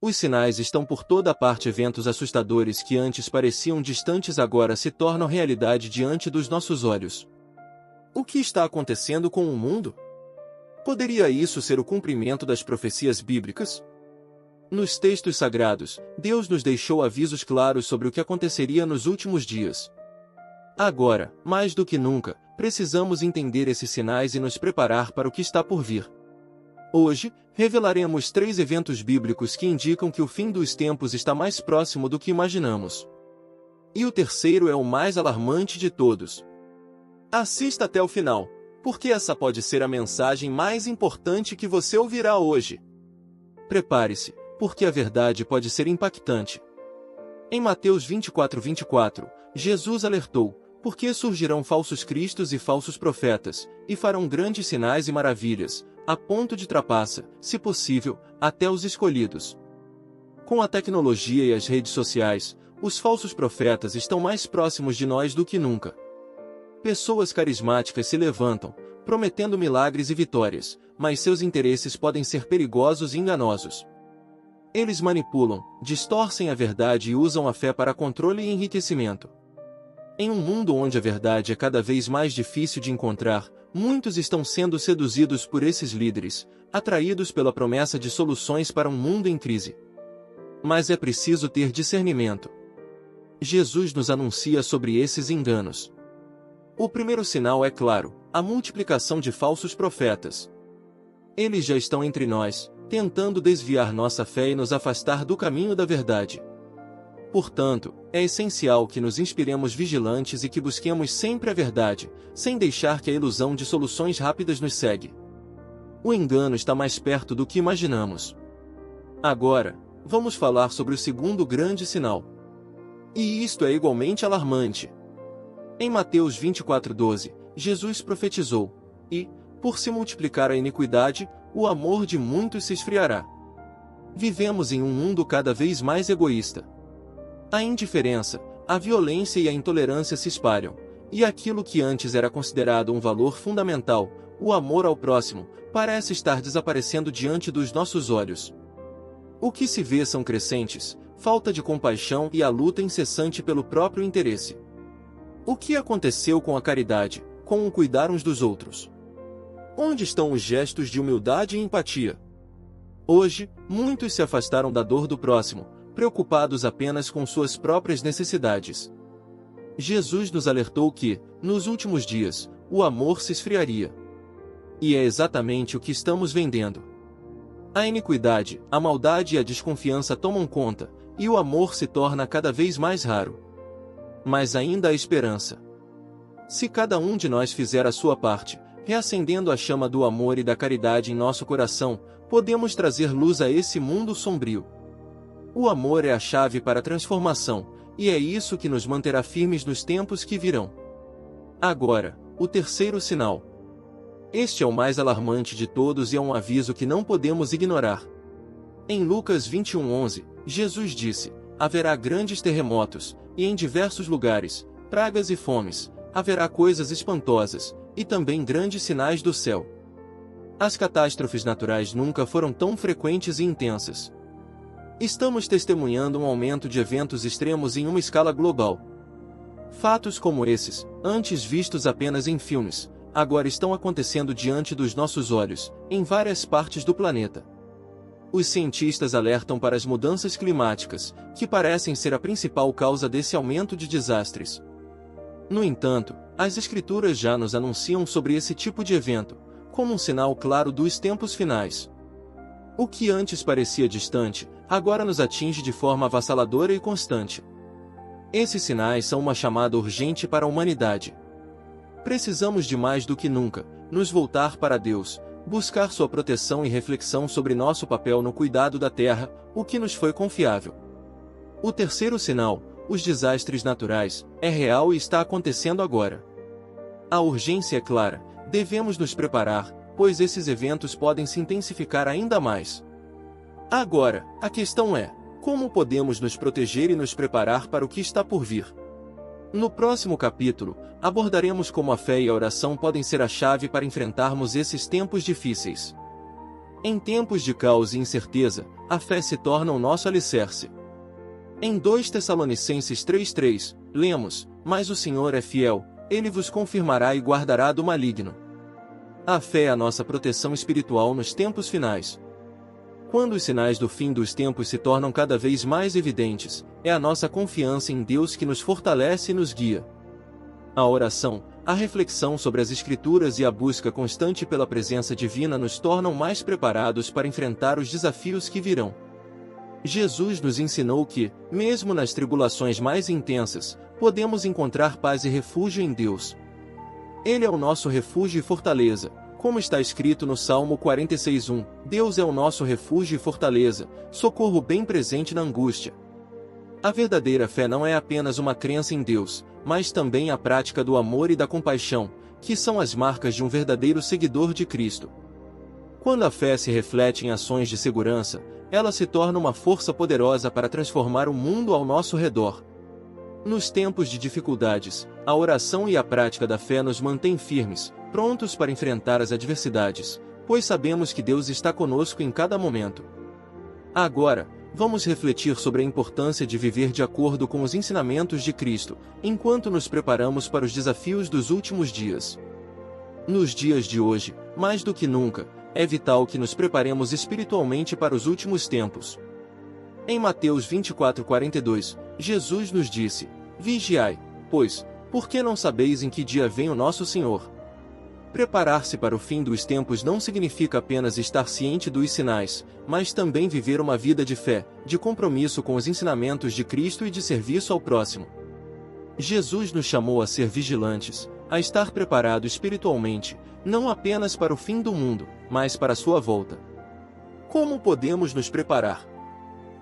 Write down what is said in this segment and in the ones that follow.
Os sinais estão por toda parte. Eventos assustadores que antes pareciam distantes agora se tornam realidade diante dos nossos olhos. O que está acontecendo com o mundo? Poderia isso ser o cumprimento das profecias bíblicas? Nos textos sagrados, Deus nos deixou avisos claros sobre o que aconteceria nos últimos dias. Agora, mais do que nunca, precisamos entender esses sinais e nos preparar para o que está por vir. Hoje, revelaremos 3 eventos bíblicos que indicam que o fim dos tempos está mais próximo do que imaginamos. E o terceiro é o mais alarmante de todos. Assista até o final, porque essa pode ser a mensagem mais importante que você ouvirá hoje. Prepare-se, porque a verdade pode ser impactante. Em Mateus 24:24, Jesus alertou: porque surgirão falsos cristos e falsos profetas, e farão grandes sinais e maravilhas, a ponto de trapaça, se possível, até os escolhidos. Com a tecnologia e as redes sociais, os falsos profetas estão mais próximos de nós do que nunca. Pessoas carismáticas se levantam, prometendo milagres e vitórias, mas seus interesses podem ser perigosos e enganosos. Eles manipulam, distorcem a verdade e usam a fé para controle e enriquecimento. Em um mundo onde a verdade é cada vez mais difícil de encontrar, muitos estão sendo seduzidos por esses líderes, atraídos pela promessa de soluções para um mundo em crise. Mas é preciso ter discernimento. Jesus nos anuncia sobre esses enganos. O primeiro sinal é claro: a multiplicação de falsos profetas. Eles já estão entre nós, tentando desviar nossa fé e nos afastar do caminho da verdade. Portanto, é essencial que nos inspiremos vigilantes e que busquemos sempre a verdade, sem deixar que a ilusão de soluções rápidas nos cegue. O engano está mais perto do que imaginamos. Agora, vamos falar sobre o segundo grande sinal. E isto é igualmente alarmante. Em Mateus 24:12, Jesus profetizou: e, por se multiplicar a iniquidade, o amor de muitos se esfriará. Vivemos em um mundo cada vez mais egoísta. A indiferença, a violência e a intolerância se espalham, e aquilo que antes era considerado um valor fundamental, o amor ao próximo, parece estar desaparecendo diante dos nossos olhos. O que se vê são crescentes, falta de compaixão e a luta incessante pelo próprio interesse. O que aconteceu com a caridade, com o cuidar uns dos outros? Onde estão os gestos de humildade e empatia? Hoje, muitos se afastaram da dor do próximo, preocupados apenas com suas próprias necessidades. Jesus nos alertou que, nos últimos dias, o amor se esfriaria. E é exatamente o que estamos vendendo. A iniquidade, a maldade e a desconfiança tomam conta, e o amor se torna cada vez mais raro. Mas ainda há esperança. Se cada um de nós fizer a sua parte, reacendendo a chama do amor e da caridade em nosso coração, podemos trazer luz a esse mundo sombrio. O amor é a chave para a transformação, e é isso que nos manterá firmes nos tempos que virão. Agora, o terceiro sinal. Este é o mais alarmante de todos e é um aviso que não podemos ignorar. Em Lucas 21:11, Jesus disse: haverá grandes terremotos, e em diversos lugares, pragas e fomes, haverá coisas espantosas, e também grandes sinais do céu. As catástrofes naturais nunca foram tão frequentes e intensas. Estamos testemunhando um aumento de eventos extremos em uma escala global. Fatos como esses, antes vistos apenas em filmes, agora estão acontecendo diante dos nossos olhos, em várias partes do planeta. Os cientistas alertam para as mudanças climáticas, que parecem ser a principal causa desse aumento de desastres. No entanto, as Escrituras já nos anunciam sobre esse tipo de evento, como um sinal claro dos tempos finais. O que antes parecia distante, agora nos atinge de forma avassaladora e constante. Esses sinais são uma chamada urgente para a humanidade. Precisamos de mais do que nunca, nos voltar para Deus, buscar sua proteção e reflexão sobre nosso papel no cuidado da terra, o que nos foi confiável. O terceiro sinal, os desastres naturais, é real e está acontecendo agora. A urgência é clara, devemos nos preparar, pois esses eventos podem se intensificar ainda mais. Agora, a questão é: como podemos nos proteger e nos preparar para o que está por vir? No próximo capítulo, abordaremos como a fé e a oração podem ser a chave para enfrentarmos esses tempos difíceis. Em tempos de caos e incerteza, a fé se torna o nosso alicerce. Em 2 Tessalonicenses 3:3, lemos: "Mas o Senhor é fiel, Ele vos confirmará e guardará do maligno." A fé é a nossa proteção espiritual nos tempos finais. Quando os sinais do fim dos tempos se tornam cada vez mais evidentes, é a nossa confiança em Deus que nos fortalece e nos guia. A oração, a reflexão sobre as Escrituras e a busca constante pela presença divina nos tornam mais preparados para enfrentar os desafios que virão. Jesus nos ensinou que, mesmo nas tribulações mais intensas, podemos encontrar paz e refúgio em Deus. Ele é o nosso refúgio e fortaleza, como está escrito no Salmo 46:1, Deus é o nosso refúgio e fortaleza, socorro bem presente na angústia. A verdadeira fé não é apenas uma crença em Deus, mas também a prática do amor e da compaixão, que são as marcas de um verdadeiro seguidor de Cristo. Quando a fé se reflete em ações de segurança, ela se torna uma força poderosa para transformar o mundo ao nosso redor. Nos tempos de dificuldades, a oração e a prática da fé nos mantêm firmes, prontos para enfrentar as adversidades, pois sabemos que Deus está conosco em cada momento. Agora, vamos refletir sobre a importância de viver de acordo com os ensinamentos de Cristo, enquanto nos preparamos para os desafios dos últimos dias. Nos dias de hoje, mais do que nunca, é vital que nos preparemos espiritualmente para os últimos tempos. Em Mateus 24:42, Jesus nos disse: "Vigiai, pois, porque não sabeis em que dia vem o nosso Senhor." Preparar-se para o fim dos tempos não significa apenas estar ciente dos sinais, mas também viver uma vida de fé, de compromisso com os ensinamentos de Cristo e de serviço ao próximo. Jesus nos chamou a ser vigilantes, a estar preparado espiritualmente, não apenas para o fim do mundo, mas para a sua volta. Como podemos nos preparar?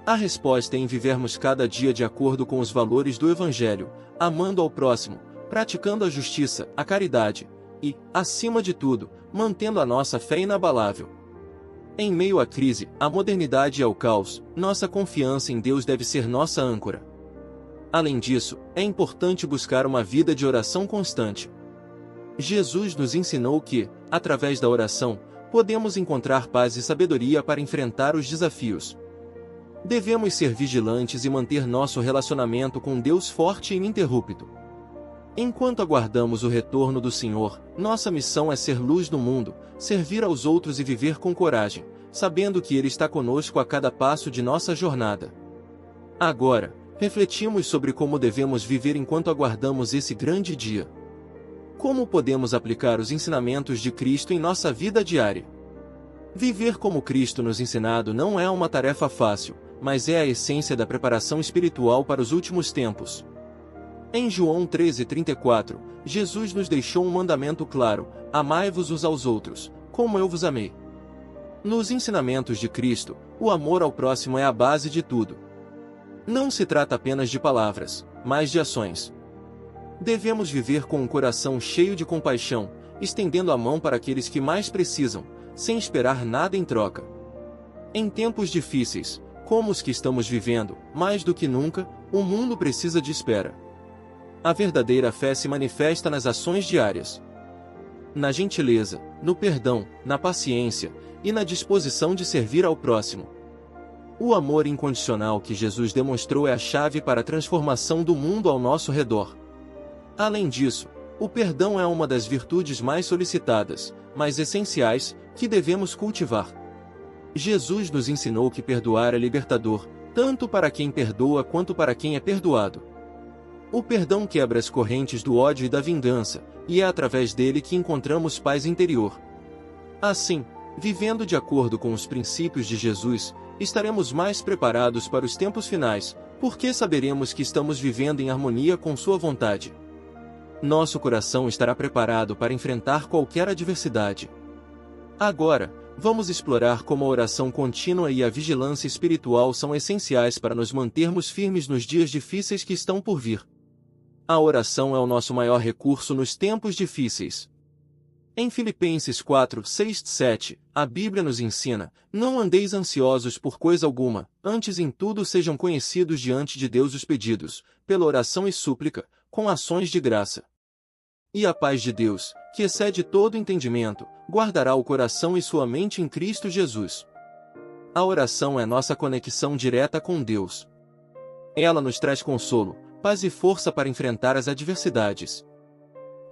A resposta é em vivermos cada dia de acordo com os valores do Evangelho, amando ao próximo, praticando a justiça, a caridade e, acima de tudo, mantendo a nossa fé inabalável. Em meio à crise, à modernidade e ao caos, nossa confiança em Deus deve ser nossa âncora. Além disso, é importante buscar uma vida de oração constante. Jesus nos ensinou que, através da oração, podemos encontrar paz e sabedoria para enfrentar os desafios. Devemos ser vigilantes e manter nosso relacionamento com Deus forte e ininterrupto. Enquanto aguardamos o retorno do Senhor, nossa missão é ser luz no mundo, servir aos outros e viver com coragem, sabendo que Ele está conosco a cada passo de nossa jornada. Agora, refletimos sobre como devemos viver enquanto aguardamos esse grande dia. Como podemos aplicar os ensinamentos de Cristo em nossa vida diária? Viver como Cristo nos ensinado não é uma tarefa fácil, mas é a essência da preparação espiritual para os últimos tempos. Em João 13:34, Jesus nos deixou um mandamento claro: amai-vos uns aos outros, como eu vos amei. Nos ensinamentos de Cristo, o amor ao próximo é a base de tudo. Não se trata apenas de palavras, mas de ações. Devemos viver com um coração cheio de compaixão, estendendo a mão para aqueles que mais precisam, sem esperar nada em troca. Em tempos difíceis, como os que estamos vivendo, mais do que nunca, o mundo precisa de espera. A verdadeira fé se manifesta nas ações diárias. Na gentileza, no perdão, na paciência e na disposição de servir ao próximo. O amor incondicional que Jesus demonstrou é a chave para a transformação do mundo ao nosso redor. Além disso, o perdão é uma das virtudes mais solicitadas, mas essenciais, que devemos cultivar. Jesus nos ensinou que perdoar é libertador, tanto para quem perdoa quanto para quem é perdoado. O perdão quebra as correntes do ódio e da vingança, e é através dele que encontramos paz interior. Assim, vivendo de acordo com os princípios de Jesus, estaremos mais preparados para os tempos finais, porque saberemos que estamos vivendo em harmonia com sua vontade. Nosso coração estará preparado para enfrentar qualquer adversidade. Agora, vamos explorar como a oração contínua e a vigilância espiritual são essenciais para nos mantermos firmes nos dias difíceis que estão por vir. A oração é o nosso maior recurso nos tempos difíceis. Em Filipenses 4:6-7, a Bíblia nos ensina: não andeis ansiosos por coisa alguma, antes em tudo sejam conhecidos diante de Deus os pedidos, pela oração e súplica, com ações de graça. E a paz de Deus, que excede todo entendimento, guardará o coração e sua mente em Cristo Jesus. A oração é nossa conexão direta com Deus. Ela nos traz consolo, paz e força para enfrentar as adversidades.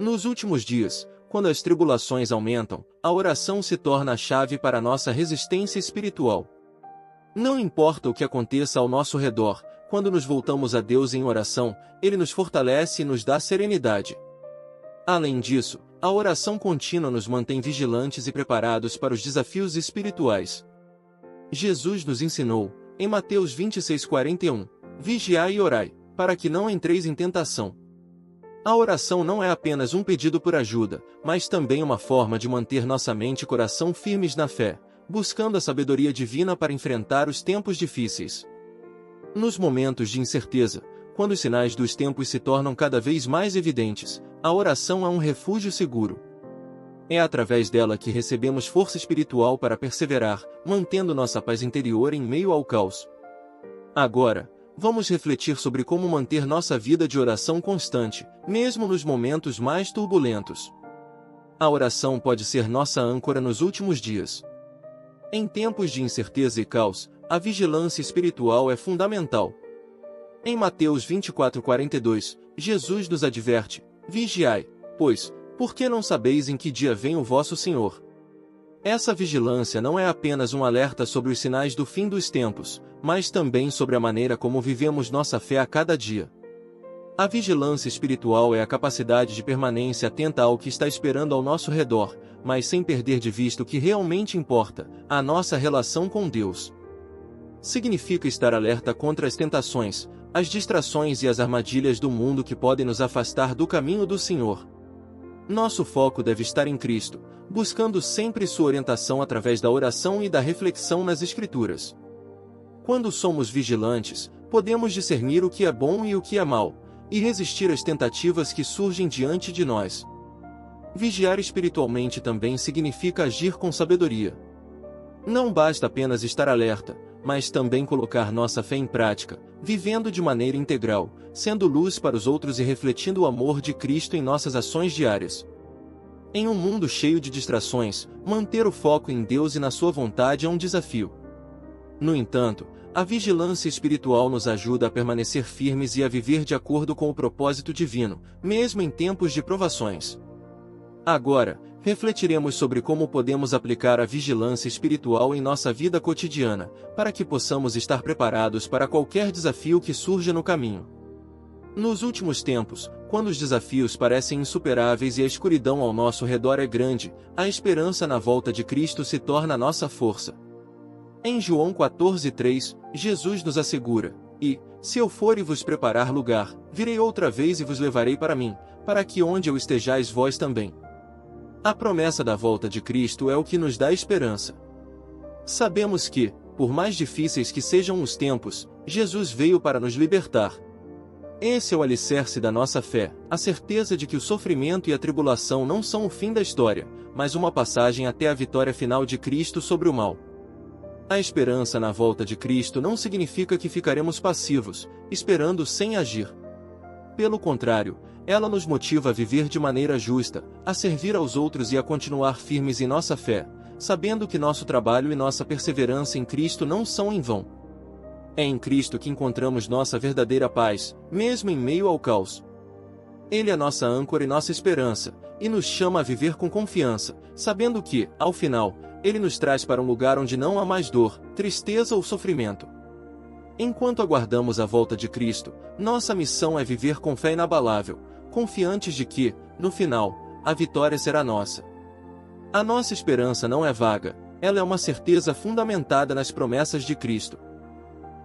Nos últimos dias, quando as tribulações aumentam, a oração se torna a chave para a nossa resistência espiritual. Não importa o que aconteça ao nosso redor, quando nos voltamos a Deus em oração, Ele nos fortalece e nos dá serenidade. Além disso, a oração contínua nos mantém vigilantes e preparados para os desafios espirituais. Jesus nos ensinou, em Mateus 26:41, vigiai e orai, para que não entreis em tentação. A oração não é apenas um pedido por ajuda, mas também uma forma de manter nossa mente e coração firmes na fé, buscando a sabedoria divina para enfrentar os tempos difíceis. Nos momentos de incerteza, quando os sinais dos tempos se tornam cada vez mais evidentes, a oração é um refúgio seguro. É através dela que recebemos força espiritual para perseverar, mantendo nossa paz interior em meio ao caos. Agora, vamos refletir sobre como manter nossa vida de oração constante, mesmo nos momentos mais turbulentos. A oração pode ser nossa âncora nos últimos dias. Em tempos de incerteza e caos, a vigilância espiritual é fundamental. Em Mateus 24:42, Jesus nos adverte: vigiai, pois, porque não sabeis em que dia vem o vosso Senhor. Essa vigilância não é apenas um alerta sobre os sinais do fim dos tempos, mas também sobre a maneira como vivemos nossa fé a cada dia. A vigilância espiritual é a capacidade de permanência atenta ao que está esperando ao nosso redor, mas sem perder de vista o que realmente importa, a nossa relação com Deus. Significa estar alerta contra as tentações, as distrações e as armadilhas do mundo que podem nos afastar do caminho do Senhor. Nosso foco deve estar em Cristo, buscando sempre sua orientação através da oração e da reflexão nas Escrituras. Quando somos vigilantes, podemos discernir o que é bom e o que é mal, e resistir às tentativas que surgem diante de nós. Vigiar espiritualmente também significa agir com sabedoria. Não basta apenas estar alerta, mas também colocar nossa fé em prática, vivendo de maneira integral, sendo luz para os outros e refletindo o amor de Cristo em nossas ações diárias. Em um mundo cheio de distrações, manter o foco em Deus e na sua vontade é um desafio. No entanto, a vigilância espiritual nos ajuda a permanecer firmes e a viver de acordo com o propósito divino, mesmo em tempos de provações. Agora, refletiremos sobre como podemos aplicar a vigilância espiritual em nossa vida cotidiana, para que possamos estar preparados para qualquer desafio que surja no caminho. Nos últimos tempos, quando os desafios parecem insuperáveis e a escuridão ao nosso redor é grande, a esperança na volta de Cristo se torna a nossa força. Em João 14:3, Jesus nos assegura: E, se eu for e vos preparar lugar, virei outra vez e vos levarei para mim, para que onde eu estejais vós também. A promessa da volta de Cristo é o que nos dá esperança. Sabemos que, por mais difíceis que sejam os tempos, Jesus veio para nos libertar. Esse é o alicerce da nossa fé, a certeza de que o sofrimento e a tribulação não são o fim da história, mas uma passagem até a vitória final de Cristo sobre o mal. A esperança na volta de Cristo não significa que ficaremos passivos, esperando sem agir. Pelo contrário, ela nos motiva a viver de maneira justa, a servir aos outros e a continuar firmes em nossa fé, sabendo que nosso trabalho e nossa perseverança em Cristo não são em vão. É em Cristo que encontramos nossa verdadeira paz, mesmo em meio ao caos. Ele é nossa âncora e nossa esperança, e nos chama a viver com confiança, sabendo que, ao final, Ele nos traz para um lugar onde não há mais dor, tristeza ou sofrimento. Enquanto aguardamos a volta de Cristo, nossa missão é viver com fé inabalável, confiantes de que, no final, a vitória será nossa. A nossa esperança não é vaga, ela é uma certeza fundamentada nas promessas de Cristo.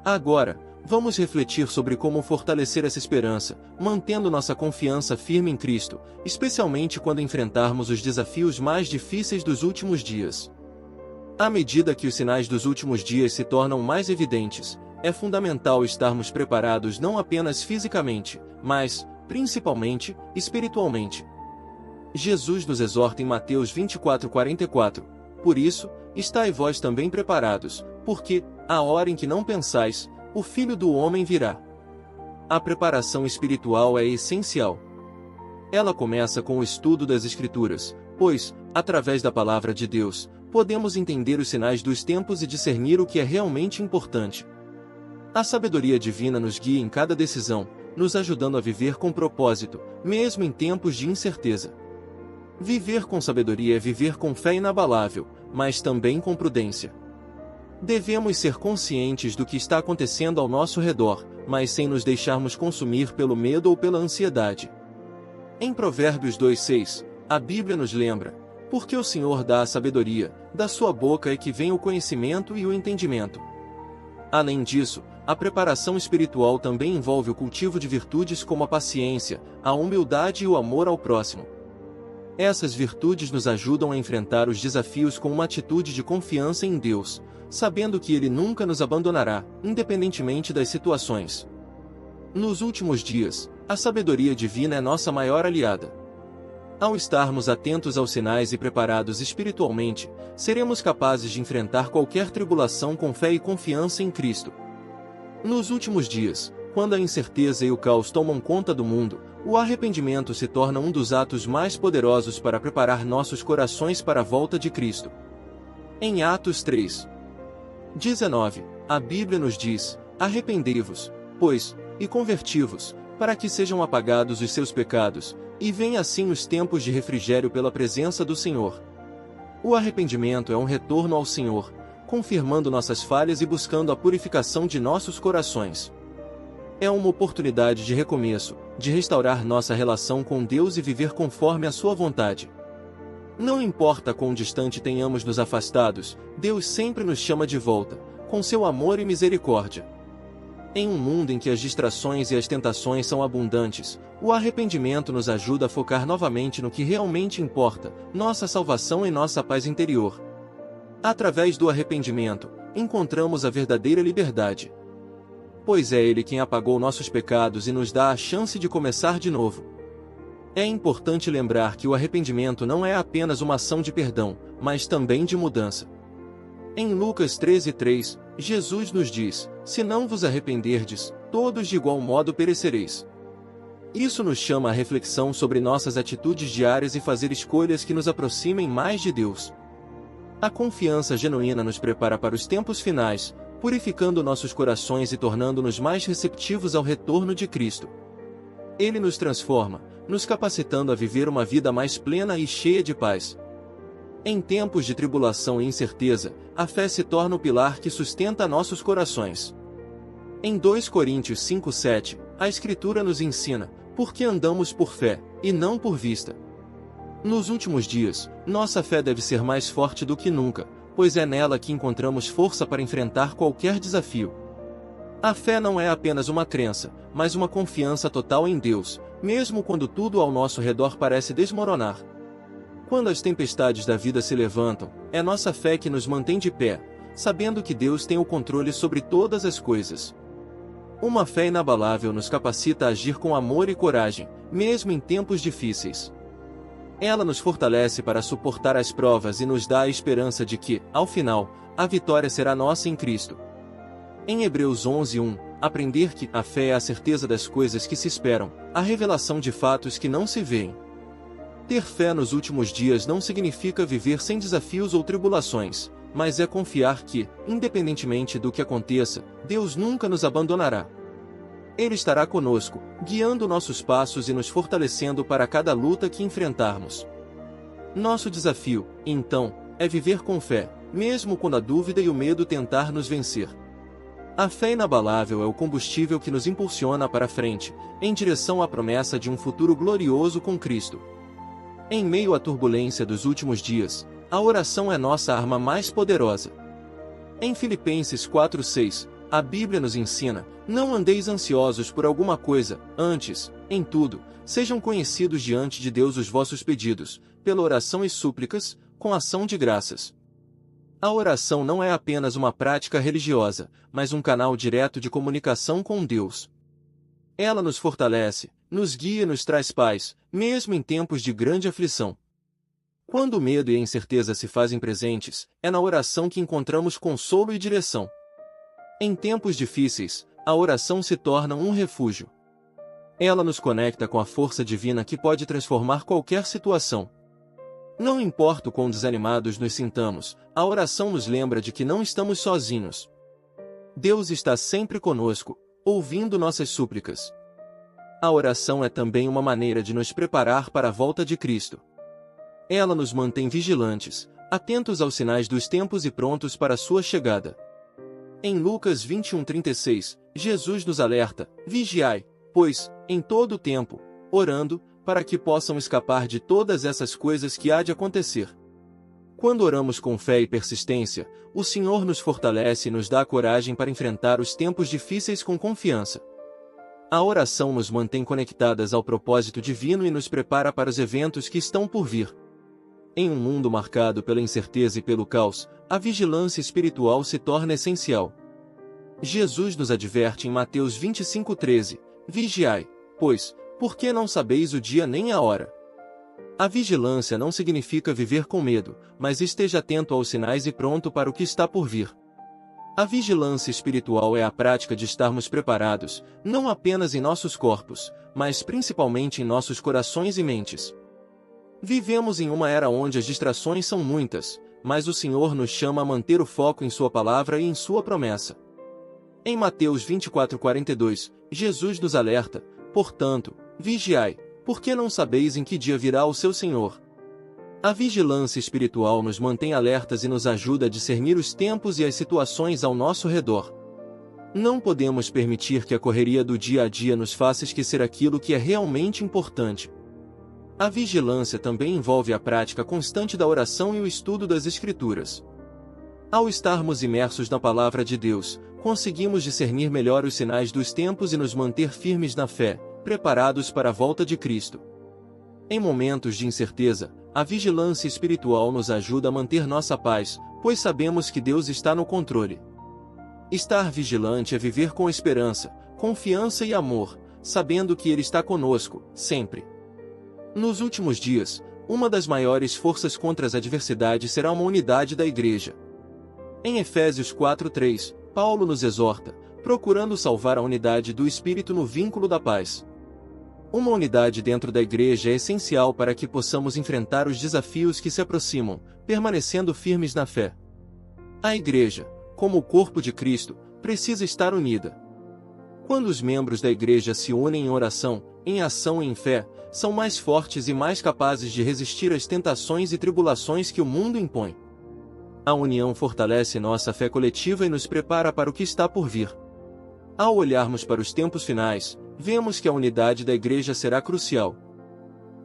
Agora, vamos refletir sobre como fortalecer essa esperança, mantendo nossa confiança firme em Cristo, especialmente quando enfrentarmos os desafios mais difíceis dos últimos dias. À medida que os sinais dos últimos dias se tornam mais evidentes, é fundamental estarmos preparados não apenas fisicamente, mas, principalmente, espiritualmente. Jesus nos exorta em Mateus 24:44, por isso, estai vós também preparados, porque, à hora em que não pensais, o Filho do Homem virá. A preparação espiritual é essencial. Ela começa com o estudo das Escrituras, pois, através da palavra de Deus, podemos entender os sinais dos tempos e discernir o que é realmente importante. A sabedoria divina nos guia em cada decisão, nos ajudando a viver com propósito, mesmo em tempos de incerteza. Viver com sabedoria é viver com fé inabalável, mas também com prudência. Devemos ser conscientes do que está acontecendo ao nosso redor, mas sem nos deixarmos consumir pelo medo ou pela ansiedade. Em Provérbios 2:6, a Bíblia nos lembra: porque o Senhor dá a sabedoria, da sua boca é que vem o conhecimento e o entendimento. Além disso, a preparação espiritual também envolve o cultivo de virtudes como a paciência, a humildade e o amor ao próximo. Essas virtudes nos ajudam a enfrentar os desafios com uma atitude de confiança em Deus, sabendo que Ele nunca nos abandonará, independentemente das situações. Nos últimos dias, a sabedoria divina é nossa maior aliada. Ao estarmos atentos aos sinais e preparados espiritualmente, seremos capazes de enfrentar qualquer tribulação com fé e confiança em Cristo. Nos últimos dias, quando a incerteza e o caos tomam conta do mundo, o arrependimento se torna um dos atos mais poderosos para preparar nossos corações para a volta de Cristo. Em Atos 3:19, a Bíblia nos diz: arrependei-vos, pois, e converti-vos, para que sejam apagados os seus pecados, e venham assim os tempos de refrigério pela presença do Senhor. O arrependimento é um retorno ao Senhor, confirmando nossas falhas e buscando a purificação de nossos corações. É uma oportunidade de recomeço, de restaurar nossa relação com Deus e viver conforme a sua vontade. Não importa quão distante tenhamos nos afastados, Deus sempre nos chama de volta, com seu amor e misericórdia. Em um mundo em que as distrações e as tentações são abundantes, o arrependimento nos ajuda a focar novamente no que realmente importa, nossa salvação e nossa paz interior. Através do arrependimento, encontramos a verdadeira liberdade. Pois é Ele quem apagou nossos pecados e nos dá a chance de começar de novo. É importante lembrar que o arrependimento não é apenas uma ação de perdão, mas também de mudança. Em Lucas 13:3, Jesus nos diz: se não vos arrependerdes, todos de igual modo perecereis. Isso nos chama à reflexão sobre nossas atitudes diárias e fazer escolhas que nos aproximem mais de Deus. A confiança genuína nos prepara para os tempos finais, purificando nossos corações e tornando-nos mais receptivos ao retorno de Cristo. Ele nos transforma, nos capacitando a viver uma vida mais plena e cheia de paz. Em tempos de tribulação e incerteza, a fé se torna o pilar que sustenta nossos corações. Em 2 Coríntios 5:7, a Escritura nos ensina: porque andamos por fé, e não por vista. Nos últimos dias, nossa fé deve ser mais forte do que nunca, pois é nela que encontramos força para enfrentar qualquer desafio. A fé não é apenas uma crença, mas uma confiança total em Deus, mesmo quando tudo ao nosso redor parece desmoronar. Quando as tempestades da vida se levantam, é nossa fé que nos mantém de pé, sabendo que Deus tem o controle sobre todas as coisas. Uma fé inabalável nos capacita a agir com amor e coragem, mesmo em tempos difíceis. Ela nos fortalece para suportar as provas e nos dá a esperança de que, ao final, a vitória será nossa em Cristo. Em Hebreus 11:1, aprender que a fé é a certeza das coisas que se esperam, a revelação de fatos que não se veem. Ter fé nos últimos dias não significa viver sem desafios ou tribulações, mas é confiar que, independentemente do que aconteça, Deus nunca nos abandonará. Ele estará conosco, guiando nossos passos e nos fortalecendo para cada luta que enfrentarmos. Nosso desafio, então, é viver com fé, mesmo quando a dúvida e o medo tentar nos vencer. A fé inabalável é o combustível que nos impulsiona para frente, em direção à promessa de um futuro glorioso com Cristo. Em meio à turbulência dos últimos dias, a oração é nossa arma mais poderosa. Em Filipenses 4:6, a Bíblia nos ensina: não andeis ansiosos por alguma coisa, antes, em tudo, sejam conhecidos diante de Deus os vossos pedidos, pela oração e súplicas, com ação de graças. A oração não é apenas uma prática religiosa, mas um canal direto de comunicação com Deus. Ela nos fortalece, nos guia e nos traz paz, mesmo em tempos de grande aflição. Quando o medo e a incerteza se fazem presentes, é na oração que encontramos consolo e direção. Em tempos difíceis, a oração se torna um refúgio. Ela nos conecta com a força divina que pode transformar qualquer situação. Não importa o quão desanimados nos sintamos, a oração nos lembra de que não estamos sozinhos. Deus está sempre conosco, ouvindo nossas súplicas. A oração é também uma maneira de nos preparar para a volta de Cristo. Ela nos mantém vigilantes, atentos aos sinais dos tempos e prontos para a sua chegada. Em Lucas 21:36, Jesus nos alerta: vigiai, pois, em todo o tempo, orando, para que possam escapar de todas essas coisas que há de acontecer. Quando oramos com fé e persistência, o Senhor nos fortalece e nos dá a coragem para enfrentar os tempos difíceis com confiança. A oração nos mantém conectadas ao propósito divino e nos prepara para os eventos que estão por vir. Em um mundo marcado pela incerteza e pelo caos, a vigilância espiritual se torna essencial. Jesus nos adverte em Mateus 25:13, vigiai, pois, porque não sabeis o dia nem a hora. A vigilância não significa viver com medo, mas esteja atento aos sinais e pronto para o que está por vir. A vigilância espiritual é a prática de estarmos preparados, não apenas em nossos corpos, mas principalmente em nossos corações e mentes. Vivemos em uma era onde as distrações são muitas, mas o Senhor nos chama a manter o foco em Sua palavra e em Sua promessa. Em Mateus 24:42, Jesus nos alerta: portanto, vigiai, porque não sabeis em que dia virá o seu Senhor. A vigilância espiritual nos mantém alertas e nos ajuda a discernir os tempos e as situações ao nosso redor. Não podemos permitir que a correria do dia a dia nos faça esquecer aquilo que é realmente importante. A vigilância também envolve a prática constante da oração e o estudo das Escrituras. Ao estarmos imersos na Palavra de Deus, conseguimos discernir melhor os sinais dos tempos e nos manter firmes na fé, preparados para a volta de Cristo. Em momentos de incerteza, a vigilância espiritual nos ajuda a manter nossa paz, pois sabemos que Deus está no controle. Estar vigilante é viver com esperança, confiança e amor, sabendo que Ele está conosco, sempre. Nos últimos dias, uma das maiores forças contra as adversidades será uma unidade da Igreja. Em Efésios 4:3, Paulo nos exorta, procurando salvar a unidade do Espírito no vínculo da paz. Uma unidade dentro da Igreja é essencial para que possamos enfrentar os desafios que se aproximam, permanecendo firmes na fé. A Igreja, como o corpo de Cristo, precisa estar unida. Quando os membros da Igreja se unem em oração, em ação e em fé, são mais fortes e mais capazes de resistir às tentações e tribulações que o mundo impõe. A união fortalece nossa fé coletiva e nos prepara para o que está por vir. Ao olharmos para os tempos finais, vemos que a unidade da Igreja será crucial.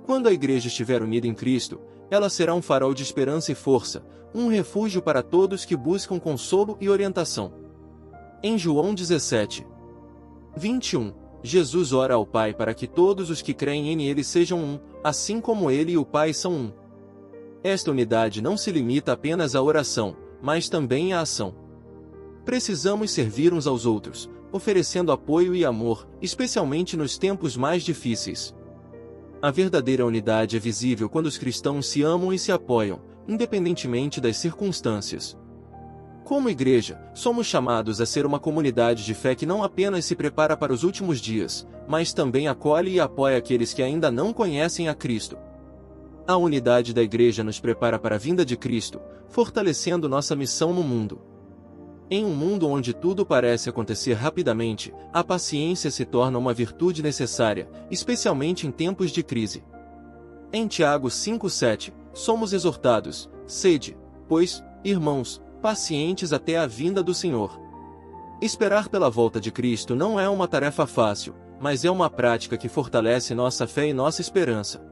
Quando a Igreja estiver unida em Cristo, ela será um farol de esperança e força, um refúgio para todos que buscam consolo e orientação. Em João 17:21, Jesus ora ao Pai para que todos os que creem em Ele sejam um, assim como Ele e o Pai são um. Esta unidade não se limita apenas à oração, mas também à ação. Precisamos servir uns aos outros, oferecendo apoio e amor, especialmente nos tempos mais difíceis. A verdadeira unidade é visível quando os cristãos se amam e se apoiam, independentemente das circunstâncias. Como igreja, somos chamados a ser uma comunidade de fé que não apenas se prepara para os últimos dias, mas também acolhe e apoia aqueles que ainda não conhecem a Cristo. A unidade da Igreja nos prepara para a vinda de Cristo, fortalecendo nossa missão no mundo. Em um mundo onde tudo parece acontecer rapidamente, a paciência se torna uma virtude necessária, especialmente em tempos de crise. Em Tiago 5:7, somos exortados: sede, pois, irmãos, pacientes até a vinda do Senhor. Esperar pela volta de Cristo não é uma tarefa fácil, mas é uma prática que fortalece nossa fé e nossa esperança.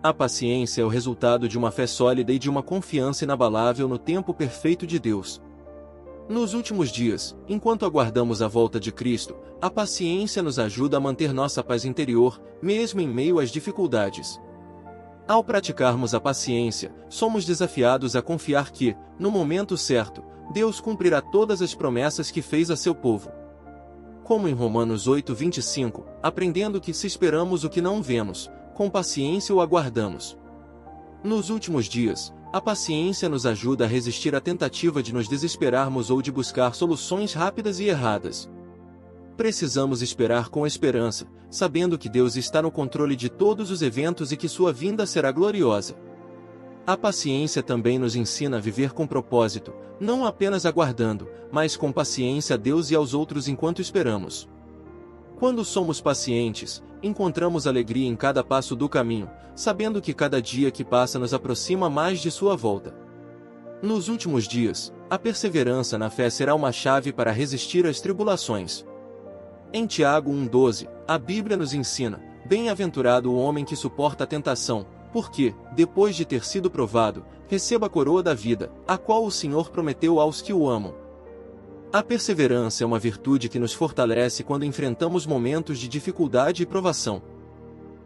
A paciência é o resultado de uma fé sólida e de uma confiança inabalável no tempo perfeito de Deus. Nos últimos dias, enquanto aguardamos a volta de Cristo, a paciência nos ajuda a manter nossa paz interior, mesmo em meio às dificuldades. Ao praticarmos a paciência, somos desafiados a confiar que, no momento certo, Deus cumprirá todas as promessas que fez a seu povo. Como em Romanos 8:25, aprendendo que se esperamos o que não vemos, com paciência o aguardamos. Nos últimos dias, a paciência nos ajuda a resistir à tentativa de nos desesperarmos ou de buscar soluções rápidas e erradas. Precisamos esperar com esperança, sabendo que Deus está no controle de todos os eventos e que sua vinda será gloriosa. A paciência também nos ensina a viver com propósito, não apenas aguardando, mas com paciência a Deus e aos outros enquanto esperamos. Quando somos pacientes, encontramos alegria em cada passo do caminho, sabendo que cada dia que passa nos aproxima mais de sua volta. Nos últimos dias, a perseverança na fé será uma chave para resistir às tribulações. Em Tiago 1,12, a Bíblia nos ensina: bem-aventurado o homem que suporta a tentação, porque, depois de ter sido provado, receba a coroa da vida, a qual o Senhor prometeu aos que o amam. A perseverança é uma virtude que nos fortalece quando enfrentamos momentos de dificuldade e provação.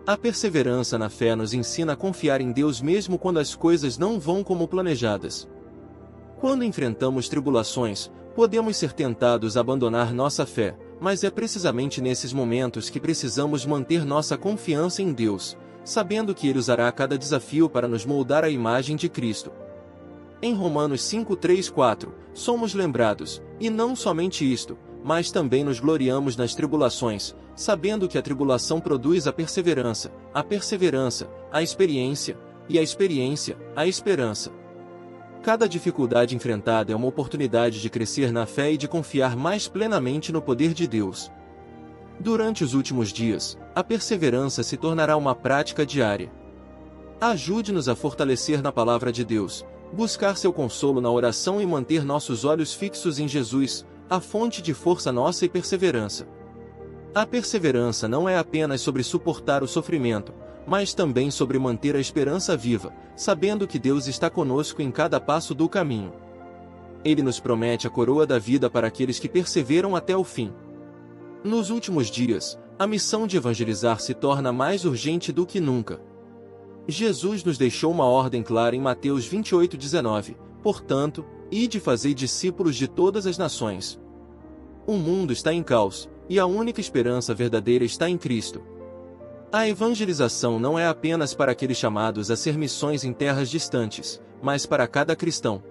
A perseverança na fé nos ensina a confiar em Deus mesmo quando as coisas não vão como planejadas. Quando enfrentamos tribulações, podemos ser tentados a abandonar nossa fé, mas é precisamente nesses momentos que precisamos manter nossa confiança em Deus, sabendo que Ele usará cada desafio para nos moldar à imagem de Cristo. Em Romanos 5:3-4, somos lembrados, e não somente isto, mas também nos gloriamos nas tribulações, sabendo que a tribulação produz a perseverança, a experiência, e a experiência, a esperança. Cada dificuldade enfrentada é uma oportunidade de crescer na fé e de confiar mais plenamente no poder de Deus. Durante os últimos dias, a perseverança se tornará uma prática diária. Ajude-nos a fortalecer na palavra de Deus, buscar seu consolo na oração e manter nossos olhos fixos em Jesus, a fonte de força nossa e perseverança. A perseverança não é apenas sobre suportar o sofrimento, mas também sobre manter a esperança viva, sabendo que Deus está conosco em cada passo do caminho. Ele nos promete a coroa da vida para aqueles que perseveram até o fim. Nos últimos dias, a missão de evangelizar se torna mais urgente do que nunca. Jesus nos deixou uma ordem clara em Mateus 28:19, portanto, ide e fazei discípulos de todas as nações. O mundo está em caos, e a única esperança verdadeira está em Cristo. A evangelização não é apenas para aqueles chamados a ser missões em terras distantes, mas para cada cristão.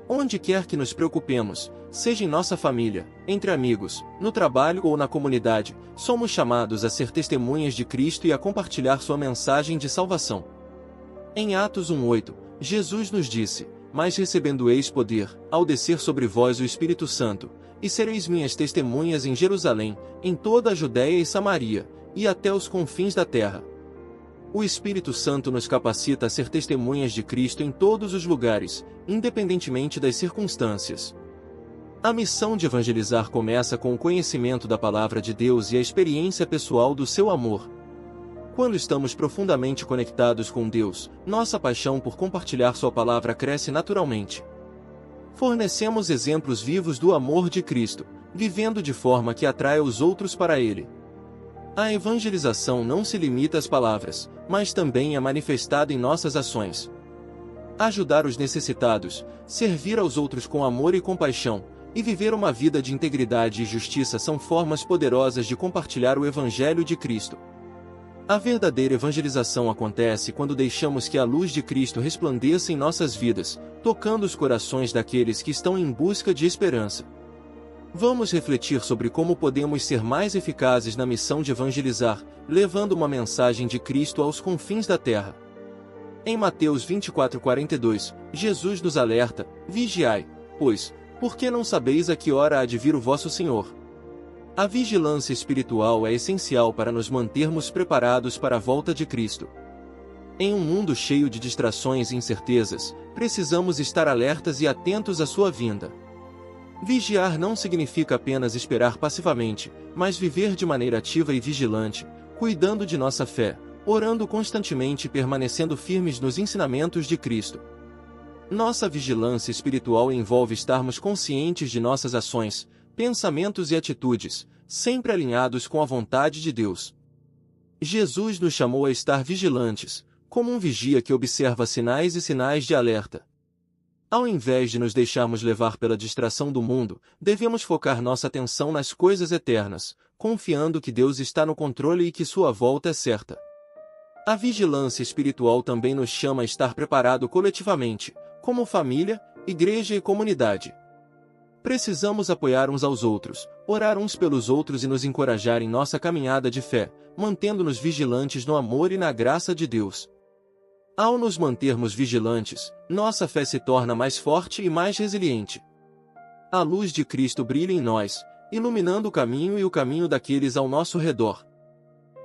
Onde quer que nos preocupemos, seja em nossa família, entre amigos, no trabalho ou na comunidade, somos chamados a ser testemunhas de Cristo e a compartilhar sua mensagem de salvação. Em Atos 1:8, Jesus nos disse: mas recebendo-eis poder, ao descer sobre vós o Espírito Santo, e sereis minhas testemunhas em Jerusalém, em toda a Judéia e Samaria, e até os confins da terra. O Espírito Santo nos capacita a ser testemunhas de Cristo em todos os lugares, independentemente das circunstâncias. A missão de evangelizar começa com o conhecimento da palavra de Deus e a experiência pessoal do seu amor. Quando estamos profundamente conectados com Deus, nossa paixão por compartilhar sua palavra cresce naturalmente. Fornecemos exemplos vivos do amor de Cristo, vivendo de forma que atraia os outros para Ele. A evangelização não se limita às palavras, mas também é manifestada em nossas ações. Ajudar os necessitados, servir aos outros com amor e compaixão, e viver uma vida de integridade e justiça são formas poderosas de compartilhar o Evangelho de Cristo. A verdadeira evangelização acontece quando deixamos que a luz de Cristo resplandeça em nossas vidas, tocando os corações daqueles que estão em busca de esperança. Vamos refletir sobre como podemos ser mais eficazes na missão de evangelizar, levando uma mensagem de Cristo aos confins da terra. Em Mateus 24:42, Jesus nos alerta: vigiai, pois, porque não sabeis a que hora há de vir o vosso Senhor. A vigilância espiritual é essencial para nos mantermos preparados para a volta de Cristo. Em um mundo cheio de distrações e incertezas, precisamos estar alertas e atentos à sua vinda. Vigiar não significa apenas esperar passivamente, mas viver de maneira ativa e vigilante, cuidando de nossa fé, orando constantemente e permanecendo firmes nos ensinamentos de Cristo. Nossa vigilância espiritual envolve estarmos conscientes de nossas ações, pensamentos e atitudes, sempre alinhados com a vontade de Deus. Jesus nos chamou a estar vigilantes, como um vigia que observa sinais e sinais de alerta. Ao invés de nos deixarmos levar pela distração do mundo, devemos focar nossa atenção nas coisas eternas, confiando que Deus está no controle e que sua volta é certa. A vigilância espiritual também nos chama a estar preparado coletivamente, como família, igreja e comunidade. Precisamos apoiar uns aos outros, orar uns pelos outros e nos encorajar em nossa caminhada de fé, mantendo-nos vigilantes no amor e na graça de Deus. Ao nos mantermos vigilantes, nossa fé se torna mais forte e mais resiliente. A luz de Cristo brilha em nós, iluminando o caminho e o caminho daqueles ao nosso redor.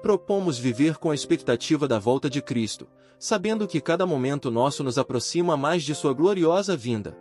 Propomos viver com a expectativa da volta de Cristo, sabendo que cada momento nosso nos aproxima mais de sua gloriosa vinda.